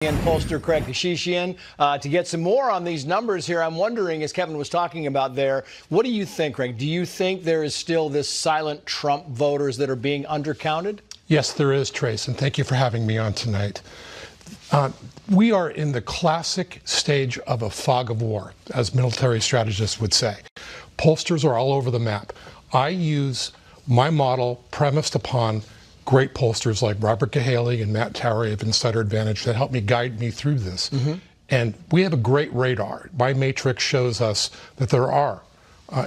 And pollster Craig Kashishian to get some more on these numbers here. I'm wondering, as Kevin was talking about there, what do you think, Craig? Do you think there is still this silent Trump voters that are being undercounted? Yes, there is, Trace, and thank you for having me on tonight. We are in the classic stage of a fog of war, as military strategists would say. Pollsters are all over the map. I use my model premised upon great pollsters like Robert Cahaly and Matt Towery of Insider Advantage that helped me guide me through this. And we have a great radar. My matrix shows us that there are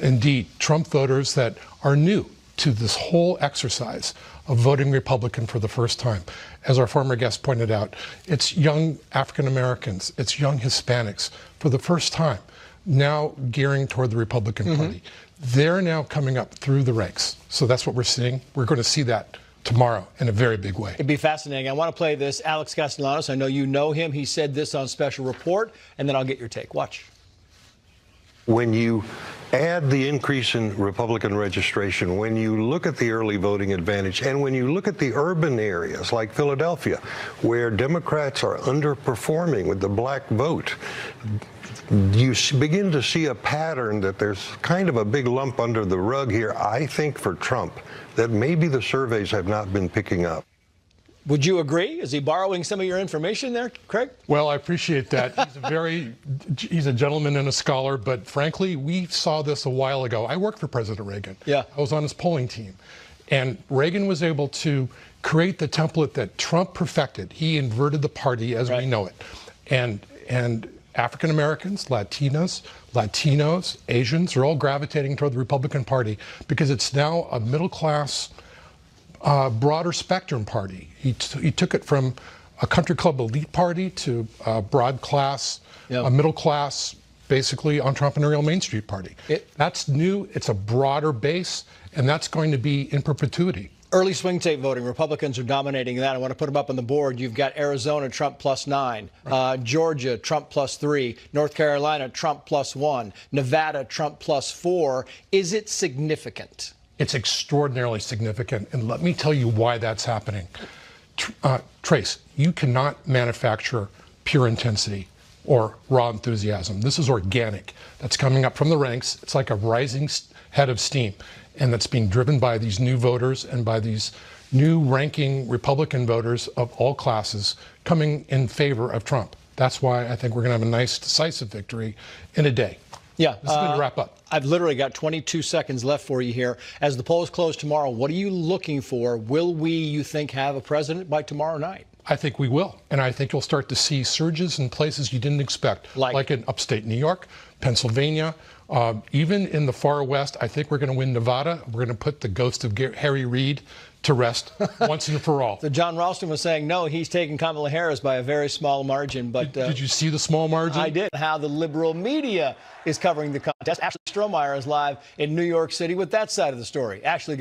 indeed Trump voters that are new to this whole exercise of voting Republican for the first time. As our former guest pointed out, it's young African Americans, it's young Hispanics for the first time now gearing toward the Republican Party. They're now coming up through the ranks. So that's what we're seeing. We're going to see that tomorrow in a very big way. It'd be fascinating. I want to play this. Alex Castellanos, I know you know him. He said this on Special Report, and then I'll get your take. Watch. When you add the increase in Republican registration, when you look at the early voting advantage, and when you look at the urban areas like Philadelphia, where Democrats are underperforming with the black vote, you begin to see a pattern that there's kind of a big lump under the rug here, I think, for Trump, that maybe the surveys have not been picking up. Would you agree? Is he borrowing some of your information there, Craig? Well, I appreciate that. He's a gentleman and a scholar, but frankly, we saw this a while ago. I worked for President Reagan. Yeah. I was on his polling team. And Reagan was able to create the template that Trump perfected. He inverted the party as we know it. And African Americans, Latinos, Asians are all gravitating toward the Republican Party because it's now a middle class, broader spectrum party. He took it from a country club elite party to a broad class, a middle class, basically entrepreneurial Main Street party. That's new. It's a broader base, and that's going to be in perpetuity. Early swing state voting, Republicans are dominating that. I want to put them up on the board. You've got Arizona, Trump +9, Georgia, Trump +3, North Carolina, Trump +1, Nevada, Trump +4. Is it significant? It's extraordinarily significant, and let me tell you why that's happening. Trace, you cannot manufacture pure intensity or raw enthusiasm. This is organic. That's coming up from the ranks. It's like a rising head of steam, and that's being driven by these new voters and by these new ranking Republican voters of all classes coming in favor of Trump. That's why I think we're going to have a nice, decisive victory in a day. Yeah. This is going to wrap up. I've literally got 22 seconds left for you here. As the polls close tomorrow, what are you looking for? Will we, you think, have a president by tomorrow night? I think we will. And I think you'll start to see surges in places you didn't expect, like in upstate New York, Pennsylvania, even in the far west. I think we're going to win Nevada. We're going to put the ghost of Harry Reid to rest once and for all. So John Ralston was saying, no, he's taking Kamala Harris by a very small margin. But did you see the small margin? I did. How the liberal media is covering the contest. Ashley Strohmeyer is live in New York City with that side of the story. Ashley, good